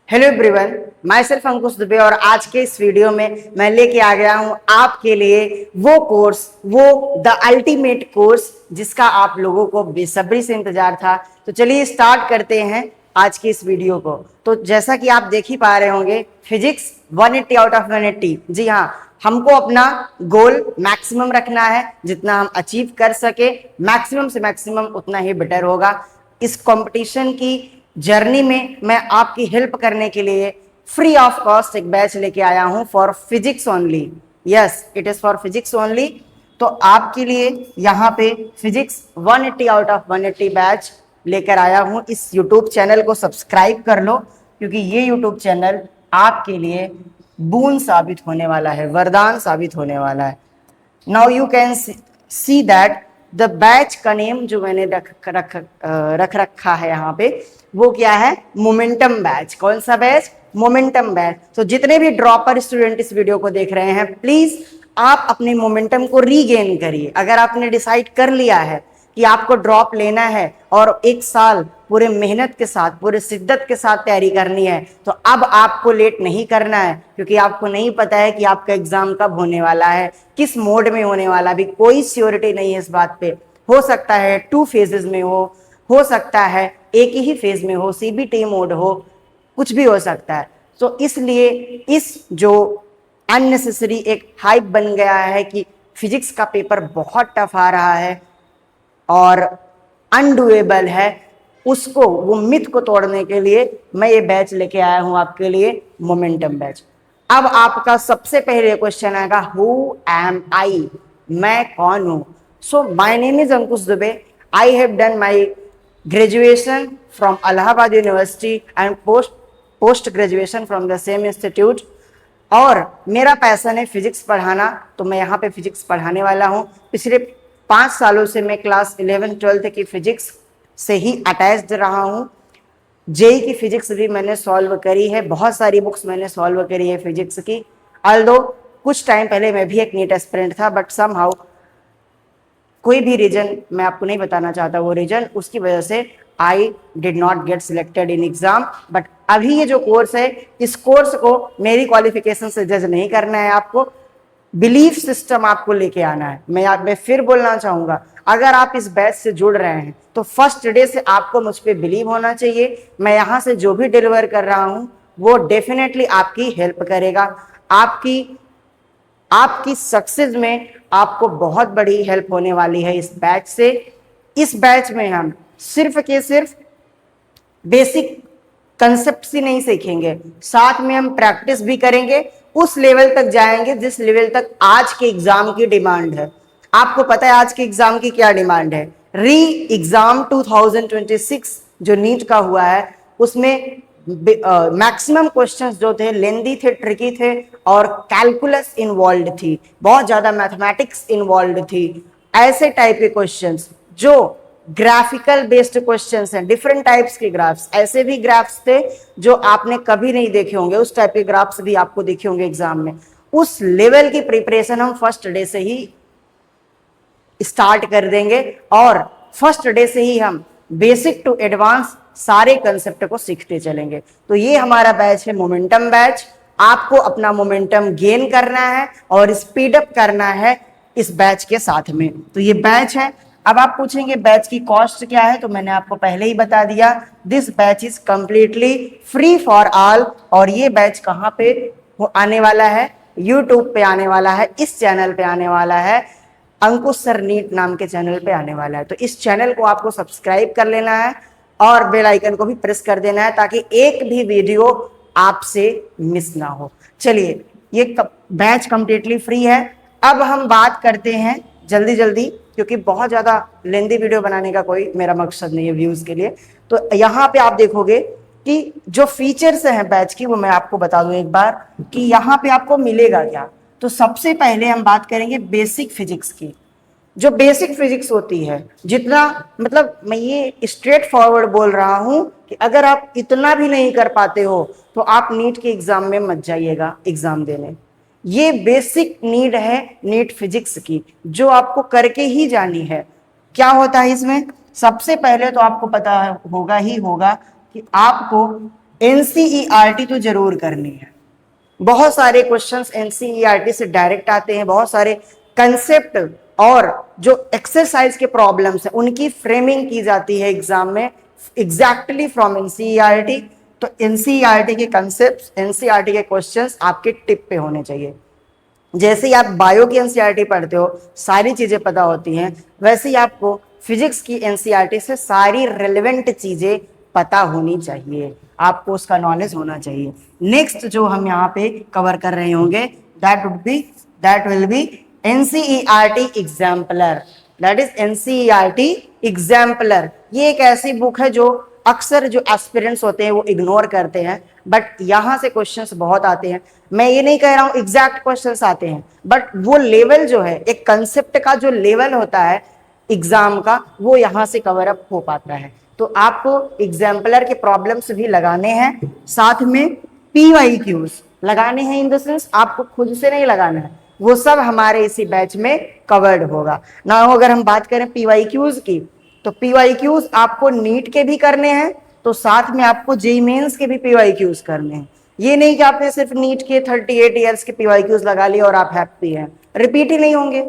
Hello everyone, my self अंकुश दुबे और आज के इस वीडियो में मैं लेके आ गया हूं आपके लिए वो कोर्स, वो द अल्टीमेट कोर्स जिसका आप लोगों को बेसब्री से इंतजार था। तो चलिए स्टार्ट करते हैं आज की इस वीडियो को। तो जैसा कि आप देख ही पा रहे होंगे, फिजिक्स 180 आउट ऑफ 180। जी हाँ, हमको अपना गोल मैक्सिमम रखना है, जितना हम अचीव कर सके मैक्सिमम से मैक्सिमम उतना ही बेटर होगा। इस कंपटीशन की जर्नी में मैं आपकी हेल्प करने के लिए फ्री ऑफ कॉस्ट एक बैच लेके आया हूं for physics only. Yes, it is for physics only. तो आपके लिए यहाँ पे फिजिक्स 180 आउट ऑफ 180 बैच लेकर आया हूं। इस यूट्यूब चैनल को सब्सक्राइब कर लो, क्योंकि ये यूट्यूब चैनल आपके लिए बून साबित होने वाला है, वरदान साबित होने वाला है। Now you can see that the batch का नेम जो मैंने रख रखा है यहाँ पे, वो क्या है? Momentum batch. कौन सा बैच? Momentum batch. तो जितने भी ड्रॉपर स्टूडेंट इस वीडियो को देख रहे हैं, प्लीज आप अपने मोमेंटम को रीगेन करिए। अगर आपने डिसाइड कर लिया है कि आपको ड्रॉप लेना है और एक साल पूरे मेहनत के साथ, पूरे शिद्दत के साथ तैयारी करनी है, तो अब आपको लेट नहीं करना है, क्योंकि आपको नहीं पता है कि आपका एग्जाम कब होने वाला है, किस मोड में होने वाला। भी कोई श्योरिटी नहीं है इस बात पे। हो सकता है 2 फेजेस में हो सकता है एक ही फेज में हो, सीबीटी मोड हो, कुछ भी हो सकता है। तो इसलिए इस जो अननेसेसरी एक हाइप बन गया है कि फिजिक्स का पेपर बहुत टफ आ रहा है और अनडूएबल है, उसको, वो मिथ को तोड़ने के लिए मैं ये बैच लेके आया हूं आपके लिए, मोमेंटम बैच। अब आपका सबसे पहले क्वेश्चन आएगा, हु एम आई? मैं कौन हूं? So my name is Ankush Dubey. I have done my graduation from Allahabad university and post graduation from the same institute. और मेरा पैशन है फिजिक्स पढ़ाना, तो मैं यहाँ पे फिजिक्स पढ़ाने वाला हूँ। पिछले 5 सालों से मैं क्लास 11-12 की फिजिक्स से ही अटैच्ड रहा हूँ। जेई की फिजिक्स भी मैंने सॉल्व करी है, बहुत सारी बुक्स मैंने सॉल्व करी है फिजिक्स की। ऑल्दो कुछ टाइम पहले मैं भी एक नीट एस्पिरेंट था, बट समहाउ कोई भी रीजन मैं आपको नहीं बताना चाहता, वो रीजन, उसकी वजह से I did not get selected in exam. But अभी ये जो कोर्स है, इस कोर्स को मेरी क्वालिफिकेशन से जज नहीं करना है, आपको बिलीफ सिस्टम आपको लेके आना है। मैं फिर बोलना चाहूंगा, अगर आप इस बैच से जुड़ रहे हैं तो फर्स्ट डे से आपको मुझ पर बिलीव होना चाहिए। मैं यहाँ से जो भी डिलीवर कर रहा हूँ वो डेफिनेटली आपकी हेल्प करेगा। आपकी सक्सेस में आपको बहुत बड़ी हेल्प होने वाली है इस बैच से। इस बैच में हम सिर्फ के सिर्फ बेसिक कंसेप्ट ही नहीं सीखेंगे, साथ में हम प्रैक्टिस भी करेंगे, उस लेवल तक जाएंगे जिस लेवल तक आज के एग्जाम की डिमांड है। आपको पता है आज के एग्जाम की क्या डिमांड है? री एग्जाम 2026 जो नीट का हुआ है, उसमें मैक्सिमम क्वेश्चंस जो थे लेंदी थे, ट्रिकी थे, और कैलकुलस इन्वॉल्व थी, बहुत ज्यादा मैथमेटिक्स इन्वॉल्व थी। ऐसे टाइप के क्वेश्चंस जो ग्राफिकल बेस्ड क्वेश्चंस हैं, डिफरेंट टाइप्स के ग्राफ्स, ऐसे भी ग्राफ्स थे जो आपने कभी नहीं देखे होंगे, उस टाइप के ग्राफ्स भी आपको देखे होंगे एग्जाम में। उस लेवल की प्रिपरेशन हम फर्स्ट डे से ही स्टार्ट कर देंगे, और फर्स्ट डे से ही हम बेसिक टू एडवांस सारे कंसेप्ट को सीखते चलेंगे। तो ये हमारा बैच है, मोमेंटम बैच। आपको अपना मोमेंटम गेन करना है और स्पीड अप करना है इस बैच के साथ में। तो ये बैच है। अब आप पूछेंगे बैच की कॉस्ट क्या है, तो मैंने आपको पहले ही बता दिया, this batch is completely free for all. और ये बैच कहाँ पे आने वाला है? यूट्यूब पे आने वाला है, इस चैनल पे आने वाला है, अंकुश सर नीट नाम के चैनल पे आने वाला है। तो इस चैनल को आपको सब्सक्राइब कर लेना है और बेल आइकन को भी प्रेस कर देना है, ताकि एक भी वीडियो आपसे मिस ना हो। चलिए, ये बैच कंप्लीटली फ्री है। अब हम बात करते हैं जल्दी जल्दी, क्योंकि बहुत ज्यादा लेंदी वीडियो बनाने का कोई मेरा मकसद नहीं है व्यूज के लिए। तो यहाँ पे आप देखोगे कि जो फीचर्स हैं बैच की, वो मैं आपको बता दूं एक बार कि यहाँ पे आपको मिलेगा क्या। तो सबसे पहले हम बात करेंगे बेसिक फिजिक्स की। जो बेसिक फिजिक्स होती है, जितना, मतलब मैं ये स्ट्रेट फॉरवर्ड बोल रहा हूं कि अगर आप इतना भी नहीं कर पाते हो तो आप नीट के एग्जाम में मत जाइएगा एग्जाम देने। ये बेसिक नीड है नीट फिजिक्स की, जो आपको करके ही जानी है। क्या होता है इसमें? सबसे पहले तो आपको पता होगा ही होगा कि आपको एनसीईआरटी तो जरूर करनी है। बहुत सारे क्वेश्चंस एनसीईआरटी से डायरेक्ट आते हैं, बहुत सारे कंसेप्ट और जो एक्सरसाइज के प्रॉब्लम्स हैं उनकी फ्रेमिंग की जाती है एग्जाम में एग्जैक्टली फ्रॉम एनसीईआरटी। तो एनसीईआरटी के कंसेप्ट, एनसीईआरटी के क्वेश्चंस आपके टिप पे होने चाहिए। जैसे ही आप बायो की एनसीईआरटी पढ़ते हो सारी चीजें पता होती हैं, वैसे ही आपको फिजिक्स की एनसीईआरटी से सारी रेलेवेंट चीजें पता होनी चाहिए, आपको उसका नॉलेज होना चाहिए। नेक्स्ट जो हम यहाँ पे कवर कर रहे होंगे that will be NCERT exemplar. That is NCERT exemplar. ये एक ऐसी बुक है जो अक्सर जो एस्पिरेंट्स होते हैं वो इग्नोर करते हैं, बट यहां से क्वेश्चंस बहुत आते हैं। मैं ये नहीं कह रहा हूं एग्जैक्ट क्वेश्चंस आते हैं, बट वो लेवल जो है, एक कंसेप्ट का जो लेवल होता है एग्जाम का, वो यहां से कवर अप हो पाता है। तो आपको एग्जाम्पलर के प्रॉब्लम्स भी लगाने हैं, साथ में पीवाईक्यूज लगाने हैं। इन द सेंस आपको खुद से नहीं लगाना है, वो सब हमारे इसी बैच में कवर्ड होगा ना। अगर हम बात करें पीवाईक्यूज की, तो पीवाईक्यूज आपको नीट के भी करने हैं, तो साथ में आपको जेईई मेंस के भी पीवाईक्यूज करने हैं। ये नहीं कि आपने सिर्फ नीट के 38 ईयर्स के पीवाईक्यूज लगा लिए और आप हैप्पी हैं, रिपीट ही नहीं होंगे।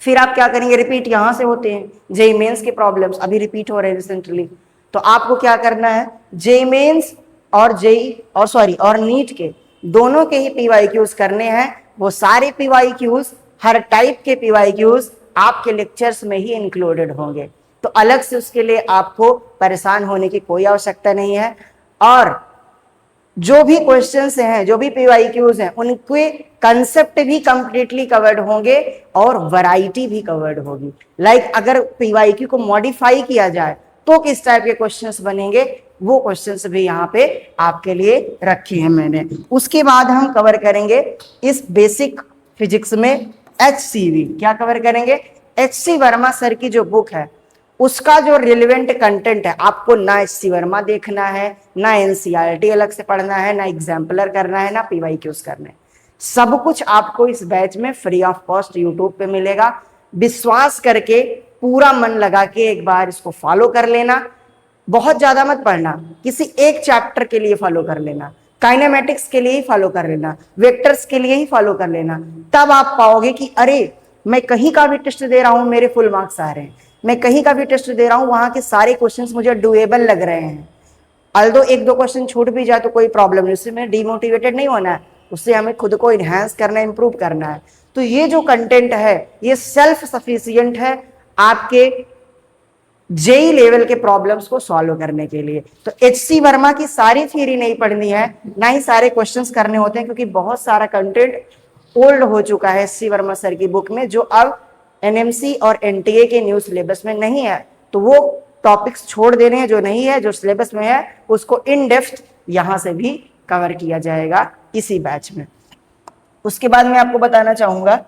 फिर आप क्या करेंगे, रिपीट यहां से होते हैं। जेईई मेंस के प्रॉब्लम्स अभी रिपीट हो रहे हैं रिसेंटली, तो आपको क्या करना है, जेईई मेंस और और नीट के दोनों के ही पीवाईक्यूज करने हैं। वो सारे पीवाईक्यूज, हर टाइप के पीवाईक्यूज आपके लेक्चर्स में ही इंक्लूडेड होंगे, तो अलग से उसके लिए आपको परेशान होने की कोई आवश्यकता नहीं है। और जो भी क्वेश्चंस हैं, जो भी पीवाईक्यूज हैं, उनके कंसेप्ट भी कंप्लीटली कवर्ड होंगे और वैरायटी भी कवर्ड होगी। लाइक अगर पीवाईक्यू को मॉडिफाई किया जाए तो किस टाइप के क्वेश्चंस बनेंगे, वो क्वेश्चंस भी यहाँ पे आपके लिए रखे हैं मैंने। उसके बाद हम कवर करेंगे इस बेसिक फिजिक्स में HCV। क्या कवर करेंगे, HC वर्मा सर की जो बुक है उसका जो रिलेवेंट कंटेंट है, आपको ना HC वर्मा देखना है, ना एनसीईआरटी अलग से पढ़ना है, ना एग्जाम्पलर करना है, ना पीवाईक्यूज करना है। सब कुछ आपको इस बैच में फ्री ऑफ कॉस्ट यूट्यूब पे मिलेगा। विश्वास करके पूरा मन लगा के एक बार इसको फॉलो कर लेना। बहुत ज्यादा मत पढ़ना, किसी एक चैप्टर के लिए फॉलो कर लेना, काइनेमेटिक्स के लिए ही फॉलो कर लेना, वेक्टर्स के लिए ही फॉलो कर लेना। तब आप पाओगे कि अरे मैं कहीं का भी टेस्ट दे रहा हूं मेरे फुल मार्क्स आ रहे हैं, मैं कहीं का भी टेस्ट दे रहा हूं वहां के सारे क्वेश्चंस मुझे डुएबल लग रहे हैं। अल्दो एक दो क्वेश्चन छूट भी जाए तो कोई प्रॉब्लम नहीं, उससे में डिमोटिवेटेड नहीं होना है, उससे हमें खुद को इनहेंस करना, इंप्रूव करना है। तो ये जो कंटेंट है ये सेल्फ सफिशिएंट है आपके जेई लेवल के प्रॉब्लम्स को सॉल्व करने के लिए। तो HC वर्मा की सारी थ्योरी नहीं पढ़नी है, ना ही सारे क्वेश्चंस करने होते हैं, क्योंकि बहुत सारा कंटेंट ओल्ड हो चुका है HC वर्मा सर की बुक में, जो अब NMC और NTA के न्यू सिलेबस में नहीं है। तो वो टॉपिक्स छोड़ देने हैं जो नहीं है, जो सिलेबस में है उसको इन डेप्थ यहां से भी कवर किया जाएगा इसी बैच में। उसके बाद मैं आपको बताना चाहूंगा,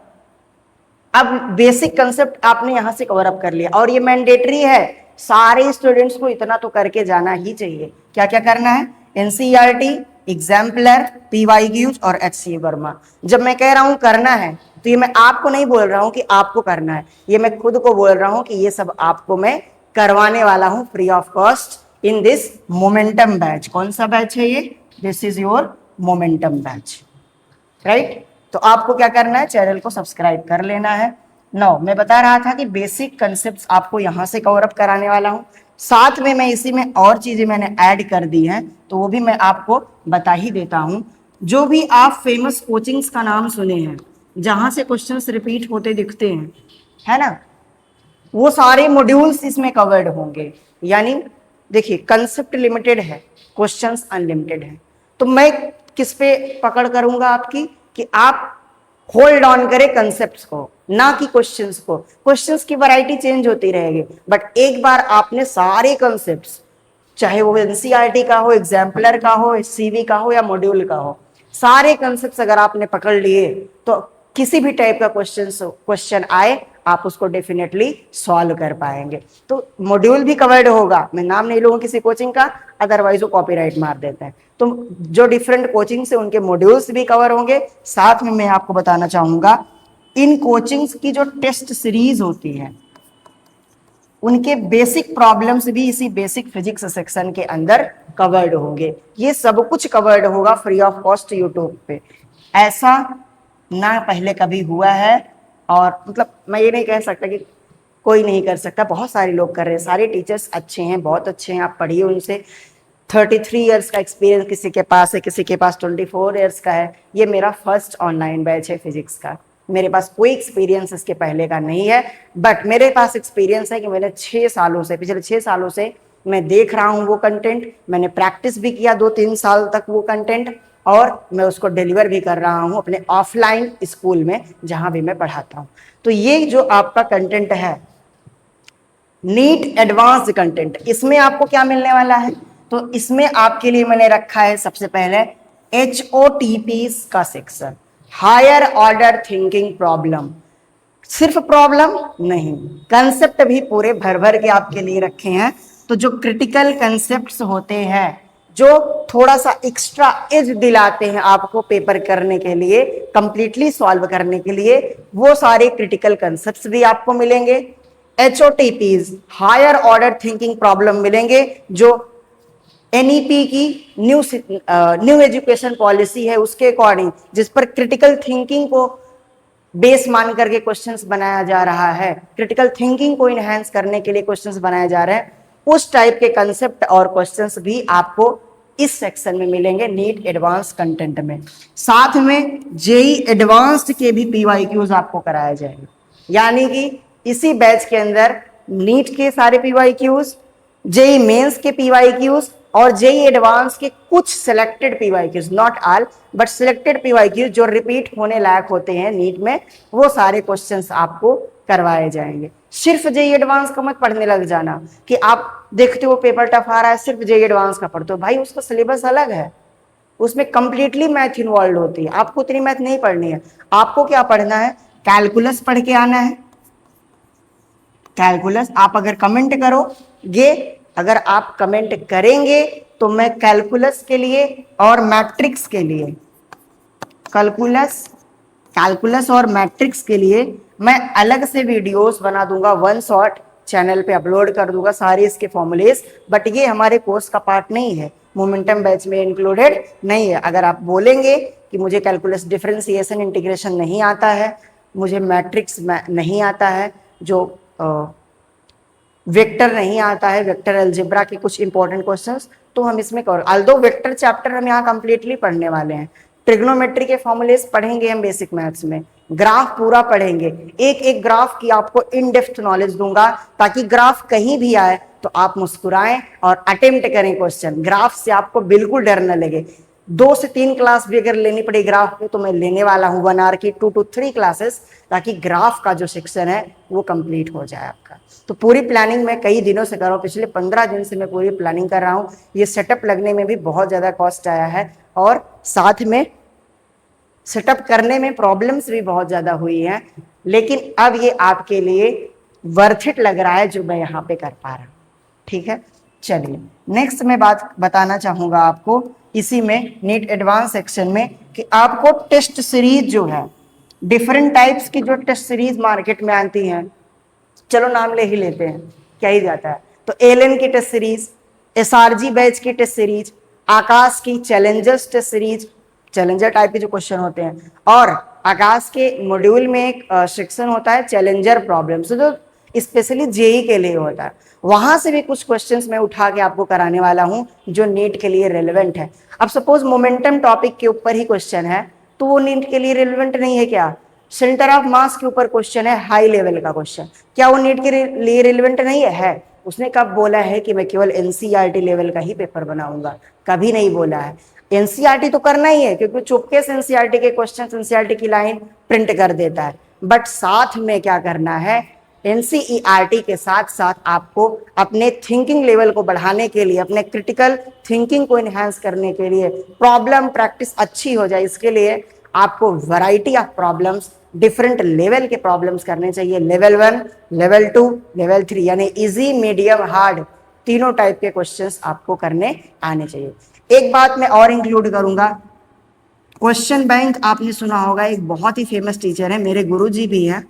अब बेसिक कंसेप्ट आपने यहां से कवर अप कर लिया और ये मैंडेटरी है, सारे स्टूडेंट्स को इतना तो करके जाना ही चाहिए। क्या क्या करना है, एनसीईआरटी, एग्जाम्पलर, पीवाईक्यूज और HC वर्मा। जब मैं कह रहा हूं करना है तो ये मैं आपको नहीं बोल रहा हूं कि आपको करना है, ये मैं खुद को बोल रहा हूं कि ये सब आपको मैं करवाने वाला हूं free of cost in this momentum batch. कौन सा बैच है ये, this is your momentum batch, right. तो आपको क्या करना है, चैनल को सब्सक्राइब कर लेना है। नाउ मैं बता रहा था कि बेसिक कंसेप्ट्स आपको यहां से कवर अप कराने वाला हूं, साथ में मैं इसी में और चीजें मैंने ऐड कर दी हैं, तो वो भी मैं आपको बता ही देता हूं। जो भी आप फेमस कोचिंग्स का नाम सुने हैं, जहां से क्वेश्चंस रिपीट होते दिखते हैं, है ना, वो सारे मॉड्यूल्स इसमें कवर्ड होंगे। यानी देखिए कंसेप्ट लिमिटेड है, क्वेश्चंस अनलिमिटेड है। तो मैं किस पे पकड़ करूंगा आपकी, कि आप होल्ड ऑन करें कंसेप्ट्स को, ना कि क्वेश्चंस को। क्वेश्चंस की वैरायटी चेंज होती रहेगी, बट एक बार आपने सारे कंसेप्ट्स, चाहे वो एनसीईआरटी का हो, एग्जाम्पलर का हो, CV का हो या मॉड्यूल का हो, सारे कंसेप्ट्स अगर आपने पकड़ लिए तो किसी भी टाइप का क्वेश्चन आए आप उसको डेफिनेटली सॉल्व कर पाएंगे। तो मॉड्यूल भी कवर्ड होगा, मैं नाम नहीं लूंगा किसी कोचिंग का, अदरवाइज वो कॉपीराइट मार देते हैं। तो जो डिफरेंट कोचिंग से उनके मॉड्यूल्स भी कवर होंगे। साथ में मैं आपको बताना चाहूंगा, इन कोचिंग्स की जो टेस्ट सीरीज होती है उनके बेसिक प्रॉब्लम्स भी इसी बेसिक फिजिक्स सेक्शन के अंदर कवर्ड होंगे। ये सब कुछ कवर्ड होगा फ्री ऑफ कॉस्ट यूट्यूब पे। ऐसा ना पहले कभी हुआ है, और मतलब मैं ये नहीं कह सकता कि कोई नहीं कर सकता, बहुत सारे लोग कर रहे हैं, सारे टीचर्स अच्छे हैं, बहुत अच्छे हैं, आप पढ़िए उनसे। 33 ईयर्स का एक्सपीरियंस किसी के पास है, किसी के पास 24 ईयर्स का है। ये मेरा फर्स्ट ऑनलाइन बैच है फिजिक्स का, मेरे पास कोई एक्सपीरियंस इसके पहले का नहीं है, बट मेरे पास एक्सपीरियंस है कि मैंने 6 सालों से, पिछले 6 सालों से मैं देख रहा हूँ वो कंटेंट, मैंने प्रैक्टिस भी किया 2-3 साल तक वो कंटेंट, और मैं उसको डिलीवर भी कर रहा हूँ अपने ऑफलाइन स्कूल में जहाँ भी मैं पढ़ाता हूँ। तो ये जो आपका कंटेंट है नीट एडवांस्ड कंटेंट, इसमें आपको क्या मिलने वाला है? तो इसमें आपके लिए मैंने रखा है सबसे पहले HOTPs का section, higher order thinking problem. सिर्फ प्रॉब्लम नहीं, कंसेप्ट भी पूरे भर भर के आपके लिए रखे हैं। तो जो क्रिटिकल कंसेप्ट्स होते हैं, जो थोड़ा सा एक्स्ट्रा एज दिलाते हैं आपको पेपर करने के लिए, कंप्लीटली सॉल्व करने के लिए, वो सारे क्रिटिकल कंसेप्ट्स भी आपको मिलेंगे। HOTPs higher order thinking problem मिलेंगे, जो NEP की न्यू एजुकेशन पॉलिसी है उसके अकॉर्डिंग, जिस पर क्रिटिकल थिंकिंग को बेस मान करके क्वेश्चंस बनाया जा रहा है, क्रिटिकल थिंकिंग को इनहेंस करने के लिए क्वेश्चंस बनाए जा रहे हैं, उस टाइप के कंसेप्ट और क्वेश्चंस भी आपको इस सेक्शन में मिलेंगे नीट एडवांस कंटेंट में। साथ में जेई एडवांस्ड के भी PYQs आपको कराए जाएंगे, यानी कि इसी बैच के अंदर नीट के सारे PYQs, जेई मेंस के PYQs और जेई एडवांस के कुछ selected PYQs, not all but selected PYQs जो रिपीट होने लायक होते हैं नीट में, वो सारे क्वेश्चंस आपको करवाए जाएंगे। सिर्फ जेई एडवांस का मत पढ़ने लग जाना कि आप देखते हो पेपर टफ आ रहा है सिर्फ जेई एडवांस का पढ़ते हो, भाई उसका सिलेबस अलग है, उसमें कंप्लीटली मैथ इन्वॉल्व होती है, आपको उतनी मैथ नहीं पढ़नी है। आपको क्या पढ़ना है? कैलकुलस पढ़ के आना है। कैलकुलस आप अगर कमेंट करोगे, अगर आप कमेंट करेंगे तो मैं कैलकुलस के लिए और मैट्रिक्स के लिए, कैलकुलस और मैट्रिक्स के लिए मैं अलग से वीडियोस बना दूंगा, वन शॉट चैनल पे अपलोड कर दूंगा सारे इसके फॉर्मूलेस, बट ये हमारे कोर्स का पार्ट नहीं है, मोमेंटम बैच में इंक्लूडेड नहीं है। अगर आप बोलेंगे कि मुझे कैलकुलस डिफरेंशिएशन इंटीग्रेशन नहीं आता है, मुझे मैट्रिक्स नहीं आता है, जो वेक्टर नहीं आता है, वेक्टर अलजेब्रा के कुछ इंपॉर्टेंट क्वेश्चंस, तो हम इसमें कर, ऑल्दो वेक्टर चैप्टर हम यहाँ कंप्लीटली पढ़ने वाले हैं, ट्रिग्नोमेट्री के फॉर्मूलेस पढ़ेंगे हम बेसिक मैथ्स में, ग्राफ पूरा पढ़ेंगे, एक एक ग्राफ की आपको इन डेप्थ नॉलेज दूंगा, ताकि ग्राफ कहीं भी आए तो आप मुस्कुराएं और अटेम्प्ट करें क्वेश्चन, ग्राफ से आपको बिल्कुल डर न लगे। 2 से 3 क्लास भी अगर लेनी पड़े ग्राफ पे तो मैं लेने वाला हूँ 1 आवर की 2 to 3 क्लासेस, ताकि ग्राफ का जो सेक्शन है वो कंप्लीट हो जाए आपका। तो पूरी प्लानिंग मैं कई दिनों से कर रहा हूँ, पिछले 15 दिन से मैं पूरी प्लानिंग कर रहा हूँ। ये सेटअप लगने में भी बहुत ज़्यादा कॉस्ट आया है, और साथ में सेटअप करने में प्रॉब्लम्स भी बहुत ज़्यादा हुई हैं, लेकिन अब ये आपके लिए वर्थ इट लग रहा है जो मैं यहाँ पे कर पा रहा हूँ। ठीक है, चलिए नेक्स्ट मैं बात बताना चाहूँगा आपको इसी में नीट एडवांस सेक्शन में, कि आपको टेस्ट सीरीज जो है, डिफरेंट टाइप्स की जो टेस्ट सीरीज मार्केट में आती हैं, चलो नाम ले ही लेते हैं, क्या ही जाता है, तो एलन की टेस्ट सीरीज, SRG बैच की टेस्ट सीरीज, आकाश की challengers test series, challenger type के जो क्वेश्चन होते हैं, और आकाश के मॉड्यूल में एक सेक्शन होता है चैलेंजर प्रॉब्लम्स, जो स्पेशली जेई के लिए होता है, वहां से भी कुछ क्वेश्चंस मैं उठा के आपको कराने वाला हूं जो नीट के लिए रेलेवेंट है। अब सपोज मोमेंटम टॉपिक के ऊपर ही क्वेश्चन है तो वो नीट के लिए रेलेवेंट नहीं है क्या? सेंटर ऑफ मास के ऊपर क्वेश्चन है, हाई लेवल का क्वेश्चन, क्या वो नीट के लिए रिलेवेंट नहीं है? उसने कब बोला है कि मैं केवल NCERT लेवल का ही पेपर बनाऊंगा? कभी नहीं बोला है। NCERT तो करना ही है, क्योंकि चुपके से NCERT के क्वेश्चन, NCERT की लाइन प्रिंट कर देता है, बट साथ में क्या करना है, NCERT के साथ साथ आपको अपने थिंकिंग लेवल को बढ़ाने के लिए, अपने क्रिटिकल थिंकिंग को इनहेंस करने के लिए, प्रॉब्लम प्रैक्टिस अच्छी हो जाए, इसके लिए आपको variety of problems, different level के प्रॉब्लम्स करने चाहिए, लेवल 1, लेवल 2, लेवल 3, यानी इजी, मीडियम, हार्ड, तीनों टाइप के क्वेश्चंस आपको करने आने चाहिए। एक बात मैं और इंक्लूड करूंगा, क्वेश्चन बैंक आपने सुना होगा, एक बहुत ही फेमस टीचर है, मेरे गुरुजी भी हैं,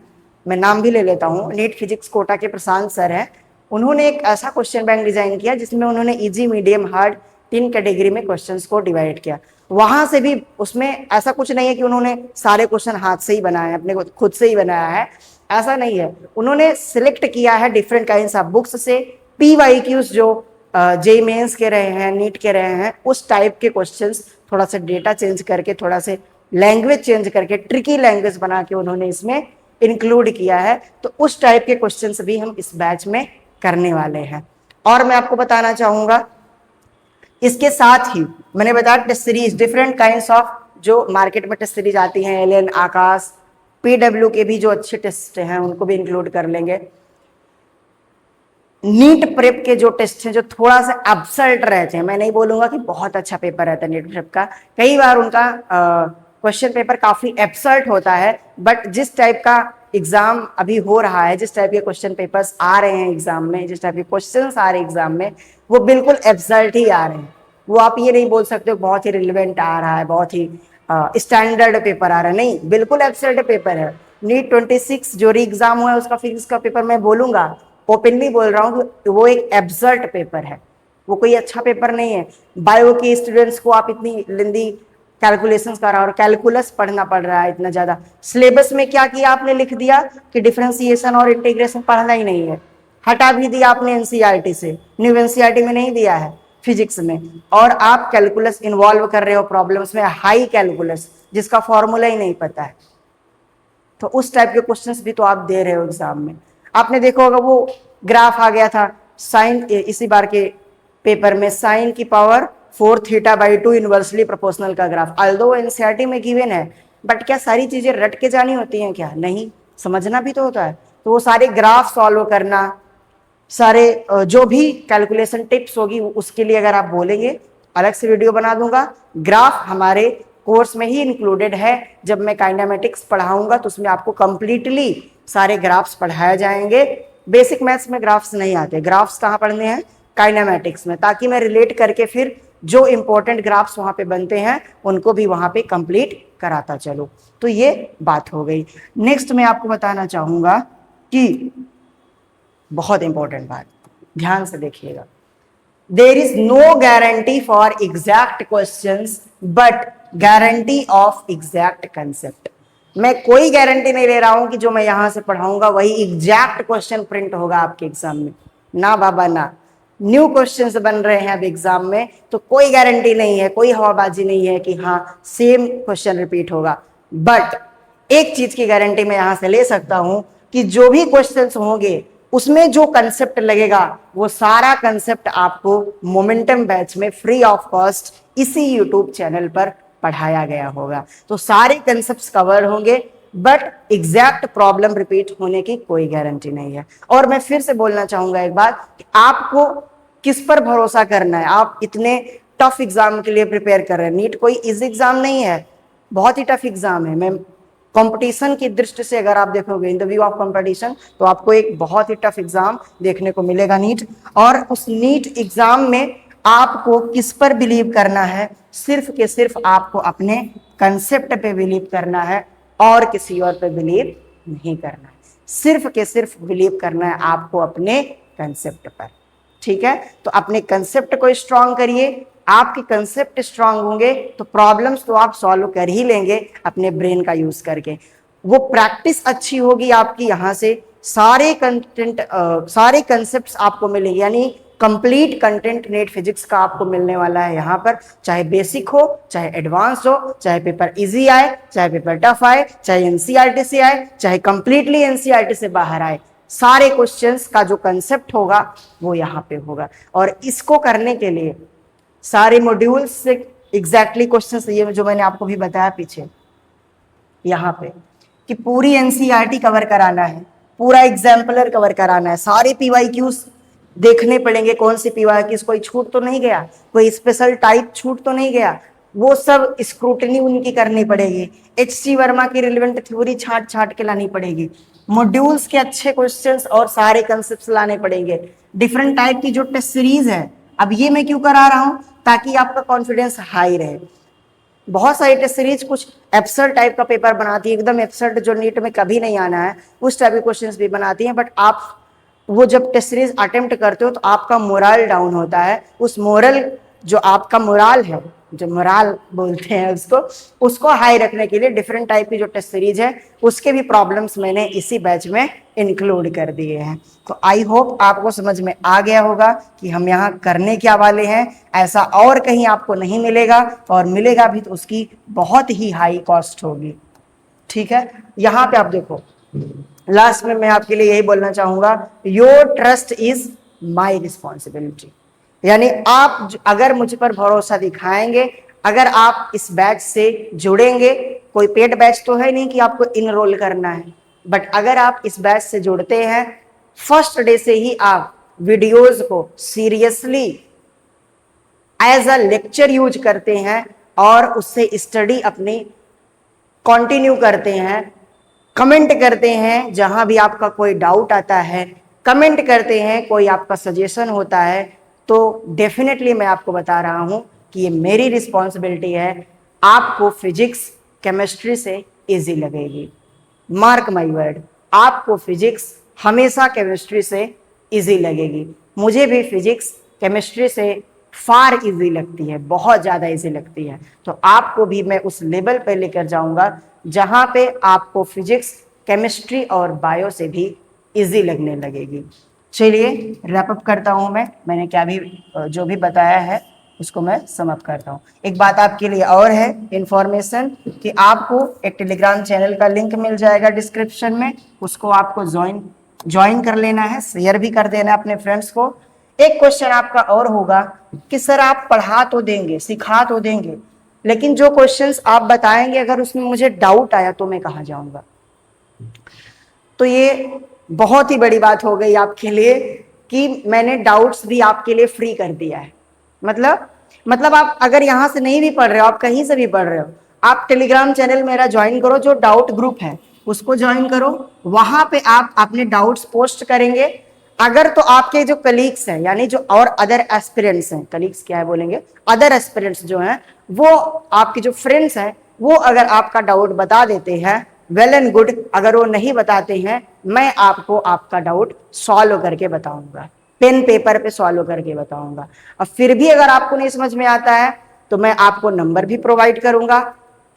मैं नाम भी ले लेता हूँ, नीट फिजिक्स कोटा के प्रशांत सर हैं, उन्होंने एक ऐसा क्वेश्चन बैंक डिजाइन किया जिसमें उन्होंने इजी, मीडियम, हार्ड 3 कैटेगरी में क्वेश्चंस को डिवाइड किया। वहां से भी उसमें ऐसा कुछ नहीं है कि उन्होंने सारे क्वेश्चन हाथ से ही बनाए, अपने को खुद से ही बनाया है, ऐसा नहीं है। उन्होंने सिलेक्ट किया है डिफरेंट काइंड्स ऑफ बुक्स से, PYQs जो जे मेंस के रहे हैं, नीट के रहे हैं, उस टाइप के क्वेश्चंस, थोड़ा सा डेटा चेंज करके, थोड़ा से लैंग्वेज चेंज करके, ट्रिकी लैंग्वेज बना के उन्होंने इसमें इंक्लूड किया है। तो उस टाइप के क्वेश्चंस भी हम इस बैच में करने वाले हैं। और मैं आपको बताना चाहूंगा, इसके साथ ही मैंने बताया test series, different kinds of जो मार्केट में टेस्ट सीरीज आती हैं, एलियन, आकाश, PW के भी जो अच्छे टेस्ट हैं उनको भी इंक्लूड कर लेंगे। नीट प्रेप के जो टेस्ट हैं जो थोड़ा सा एब्सर्ट रहते हैं, मैं नहीं बोलूंगा कि बहुत अच्छा पेपर रहता है नीट प्रेप का, कई बार उनका क्वेश्चन पेपर काफी एब्सर्ट होता है, बट जिस टाइप का एग्जाम अभी हो रहा है, जिस टाइप के क्वेश्चन पेपर्स आ रहे हैं एग्जाम में, जिस टाइप के क्वेश्चंस आ रहे हैं एग्जाम में, वो बिल्कुल एब्सर्ट ही आ रहे हैं। वो आप ये नहीं बोल सकते बहुत ही रिलेवेंट आ रहा है, बहुत ही स्टैंडर्ड पेपर आ रहा है, नहीं, बिल्कुल एब्सर्ट पेपर है। नीट 26 जो री एग्जाम हुआ है उसका फिजिक्स का पेपर मैं बोलूंगा, ओपनली बोल रहा हूँ कि वो एक एब्सर्ट पेपर है, वो कोई अच्छा पेपर नहीं है। बायो के स्टूडेंट्स को आप इतनी लेंदी कैलकुलेशंस कर रहा और कैलकुलस पढ़ना पड़ रहा है इतना ज्यादा। सिलेबस में क्या किया आपने, लिख दिया कि डिफरेंशिएशन और इंटीग्रेशन पढ़ना ही नहीं है, हटा भी दिया आपने एनसीईआरटी से, न्यू एनसीईआरटी में नहीं दिया है फिजिक्स में, और आप कैलकुलस इन्वॉल्व कर रहे हो प्रॉब्लम्स में, हाई कैलकुलस जिसका फॉर्मूला ही नहीं पता है। तो उस टाइप के क्वेश्चंस भी तो आप दे रहे हो एग्जाम में। आपने देखा होगा वो ग्राफ आ गया था साइन, इसी बार के पेपर में, साइन की पावर 4 θ/2 इनवर्सली प्रोपोर्शनल का ग्राफ। अल्दो एनसीईआरटी में गिवन है, बट क्या सारी चीजें रट के जानी होती हैं क्या? नहीं, समझना भी तो होता है। तो वो सारे ग्राफ सॉल्व करना, सारे जो भी कैलकुलेशन टिप्स होगी उसके लिए अगर आप बोलेंगे अलग से वीडियो बना दूंगा। ग्राफ हमारे कोर्स में ही इंक्लूडेड है, जब मैं काइनेमेटिक्स पढ़ाऊंगा तो उसमें आपको कंप्लीटली सारे ग्राफ्स पढ़ाए जाएंगे। बेसिक मैथ्स में ग्राफ्स नहीं आते, ग्राफ्स कहाँ पढ़ने हैं? काइनेमेटिक्स में, ताकि मैं रिलेट करके फिर जो इंपॉर्टेंट ग्राफ्स वहां पे बनते हैं उनको भी वहां पे कंप्लीट कराता चलो। तो ये बात हो गई। नेक्स्ट मैं आपको बताना चाहूंगा कि बहुत इंपॉर्टेंट बात, ध्यान से देखिएगा, there is no guarantee for exact questions but guarantee of exact concept. मैं कोई गारंटी नहीं ले रहा हूं कि जो मैं यहां से पढ़ाऊंगा वही एग्जैक्ट क्वेश्चन प्रिंट होगा आपके एग्जाम में, ना बाबा ना। न्यू क्वेश्चंस बन रहे हैं अब एग्जाम में, तो कोई गारंटी नहीं है, कोई हवाबाजी नहीं है कि हाँ सेम क्वेश्चन रिपीट होगा। बट एक चीज की गारंटी मैं यहां से ले सकता हूं कि जो भी क्वेश्चंस होंगे उसमें जो कंसेप्ट लगेगा वो सारा कंसेप्ट आपको मोमेंटम बैच में फ्री ऑफ कॉस्ट इसी यूट्यूब चैनल पर पढ़ाया गया होगा। तो सारे कंसेप्ट्स कवर होंगे, बट एग्जैक्ट प्रॉब्लम रिपीट होने की कोई गारंटी नहीं है। और मैं फिर से बोलना चाहूंगा एक बात कि आपको किस पर भरोसा करना है। आप इतने टफ एग्जाम के लिए प्रिपेयर कर रहे हैं, नीट कोई इजी एग्जाम नहीं है, बहुत ही टफ एग्जाम है। मैं कंपटीशन की दृष्टि से अगर आप देखोगे, in the view of competition, तो आपको एक बहुत ही टफ एग्जाम देखने को मिलेगा नीट। और उस नीट एग्जाम में आपको किस पर बिलीव करना है? सिर्फ के सिर्फ आपको अपने कंसेप्ट पे बिलीव करना है और किसी और पे बिलीव नहीं करना है। सिर्फ के सिर्फ बिलीव करना है आपको अपने कंसेप्ट पर, ठीक है? तो अपने कंसेप्ट को स्ट्रांग करिए। आपके कंसेप्ट स्ट्रांग होंगे तो प्रॉब्लम्स तो आप सॉल्व कर ही लेंगे अपने ब्रेन का यूज करके। वो प्रैक्टिस अच्छी होगी आपकी, यहां से सारे कंटेंट सारे कंसेप्ट्स आपको मिलेंगे, यानी कंप्लीट कंटेंट नेट फिजिक्स का आपको मिलने वाला है यहाँ पर। चाहे बेसिक हो, चाहे एडवांस हो, चाहे पेपर इजी आए, चाहे पेपर टफ आए, चाहे एनसीईआरटी से आए, चाहे कंप्लीटली एनसीईआरटी से बाहर आए, सारे क्वेश्चंस का जो कंसेप्ट होगा वो यहाँ पे होगा। और इसको करने के लिए सारे मॉड्यूल्स से एग्जैक्टली क्वेश्चंस, ये जो मैंने आपको भी बताया पीछे यहाँ पे, कि पूरी एनसीईआरटी कवर कराना है, पूरा एग्जाम्पलर कवर कराना है, सारे पीवाईक्यूज देखने पड़ेंगे, कौन सी पीवाईक्यूज कोई छूट तो नहीं गया, कोई स्पेशल टाइप छूट तो नहीं गया, वो सब स्क्रूटनी उनकी करनी पड़ेगी। HC वर्मा की रिलेवेंट थ्योरी छाट छाट के लानी पड़ेगी, मॉड्यूल्स के अच्छे क्वेश्चंस और सारे कंसेप्ट्स लाने पड़ेंगे। डिफरेंट टाइप की जो टेस्ट सीरीज है, अब ये मैं क्यों करा रहा हूं? ताकि आपका कॉन्फिडेंस हाई रहे। बहुत सारी टेस्ट सीरीज कुछ एब्सर्ड टाइप का पेपर बनाती है, एकदम एब्सर्ड जो नीट में कभी नहीं आना है, उस टाइप के क्वेश्चंस भी बनाती हैं, बट आप वो जब टेस्ट सीरीज अटेम्प्ट करते हो तो आपका मोरल डाउन होता है। उस मोरल, जो आपका मोरल है, जो मोरल बोलते हैं उसको हाई रखने के लिए डिफरेंट टाइप की जो टेस्ट सीरीज है उसके भी प्रॉब्लम्स मैंने इसी बैच में इंक्लूड कर दिए हैं। तो आई होप आपको समझ में आ गया होगा कि हम यहाँ करने क्या वाले हैं। ऐसा और कहीं आपको नहीं मिलेगा, और मिलेगा भी तो उसकी बहुत ही हाई कॉस्ट होगी। ठीक है, यहाँ पे आप देखो, लास्ट में मैं आपके लिए यही बोलना चाहूंगा, your trust is my responsibility. यानी आप अगर मुझ पर भरोसा दिखाएंगे, अगर आप इस बैच से जुड़ेंगे, कोई पेड बैच तो है नहीं कि आपको इनरोल करना है, बट अगर आप इस बैच से जुड़ते हैं, फर्स्ट डे से ही आप वीडियोज को seriously as a lecture use करते हैं और उससे स्टडी अपनी कंटिन्यू करते हैं, कमेंट करते हैं जहां भी आपका कोई डाउट आता है, कमेंट करते हैं, कोई आपका सजेशन होता है, तो डेफिनेटली मैं आपको बता रहा हूं कि ये मेरी रिस्पॉन्सिबिलिटी है, आपको फिजिक्स केमिस्ट्री से इजी लगेगी। मार्क माय वर्ड, आपको फिजिक्स हमेशा केमिस्ट्री से इजी लगेगी। मुझे भी फिजिक्स केमिस्ट्री से फार इजी लगती है, बहुत ज़्यादा इजी लगती है। तो आपको भी मैं उस लेवल पे लेकर जाऊंगा जहां पे आपको फिजिक्स, केमिस्ट्री और बायो से भी इजी लगने लगेगी। चलिए रैप अप करता हूं मैंने क्या भी जो भी बताया है उसको मैं समअप करता हूँ। एक बात आपके लिए और है इन्फॉर्मेशन, कि आपको एक टेलीग्राम चैनल का लिंक मिल जाएगा डिस्क्रिप्शन में, उसको आपको ज्वाइन कर लेना है, शेयर भी कर देना अपने फ्रेंड्स को। एक क्वेश्चन आपका और होगा कि सर आप पढ़ा तो देंगे, सिखा तो देंगे, लेकिन जो क्वेश्चंस आप बताएंगे अगर उसमें मुझे डाउट आया तो मैं कहाँ जाऊंगा। तो ये बहुत ही बड़ी बात हो गई आपके लिए कि मैंने डाउट्स भी आपके लिए फ्री कर दिया है। मतलब आप अगर यहाँ से नहीं भी पढ़ रहे हो, आप कहीं से भी पढ़ रहे हो, आप टेलीग्राम चैनल मेरा ज्वाइन करो, जो डाउट ग्रुप है उसको ज्वाइन करो, वहां पे आप अपने डाउट्स पोस्ट करेंगे। अगर तो आपके जो कलीग्स हैं, यानी जो और अदर एस्पिरेंट्स हैं, कलीग्स क्या है बोलेंगे, अदर एस्पिरेंट्स जो हैं, वो आपके जो फ्रेंड्स हैं, वो अगर आपका डाउट बता देते हैं, वेल एंड गुड। अगर वो नहीं बताते हैं, मैं आपको आपका डाउट सॉल्व करके बताऊंगा, पेन पेपर पे सॉल्व करके बताऊंगा। और फिर भी अगर आपको नहीं समझ में आता है तो मैं आपको नंबर भी प्रोवाइड करूंगा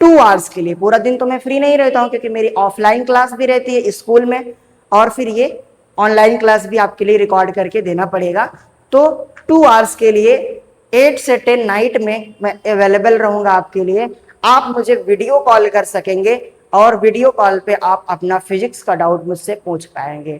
2 आवर्स के लिए। पूरा दिन तो मैं फ्री नहीं रहता हूं, क्योंकि मेरी ऑफलाइन क्लास भी रहती है स्कूल में, और फिर ये ऑनलाइन क्लास भी आपके लिए रिकॉर्ड करके देना पड़ेगा। तो 2 आवर्स के लिए 8 से 10 नाइट में मैं अवेलेबल रहूंगा आपके लिए। आप मुझे वीडियो कॉल कर सकेंगे और वीडियो कॉल पे आप अपना फिजिक्स का डाउट मुझसे पूछ पाएंगे।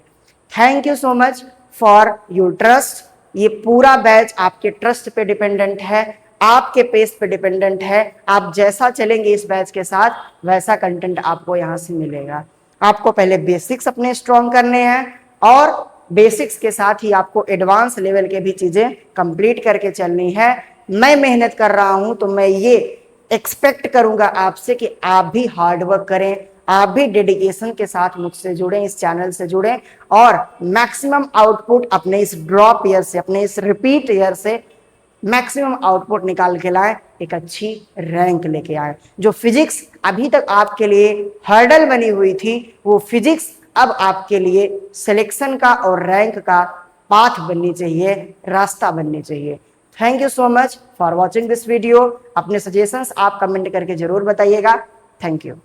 Thank you so much for your trust. ये पूरा बैच आपके ट्रस्ट पे डिपेंडेंट है, आपके पेस पे डिपेंडेंट है। आप जैसा चलेंगे इस बैच के साथ वैसा कंटेंट आपको यहाँ से मिलेगा। आपको पहले बेसिक्स अपने स्ट्रॉन्ग करने हैं, और बेसिक्स के साथ ही आपको एडवांस लेवल के भी चीजें कंप्लीट करके चलनी है। मैं मेहनत कर रहा हूं तो मैं ये एक्सपेक्ट करूंगा आपसे कि आप भी हार्ड वर्क करें, आप भी डेडिकेशन के साथ मुझसे जुड़ें, इस चैनल से जुड़ें, और मैक्सिमम आउटपुट अपने इस ड्रॉप ईयर से, अपने इस रिपीट ईयर से मैक्सिमम आउटपुट निकाल के लाए, एक अच्छी रैंक लेके आए। जो फिजिक्स अभी तक आपके लिए हर्डल बनी हुई थी, वो फिजिक्स अब आपके लिए सिलेक्शन का और रैंक का पाथ बननी चाहिए, रास्ता बननी चाहिए। Thank you so much for watching this video. अपने सजेशंस आप कमेंट करके जरूर बताइएगा। Thank you.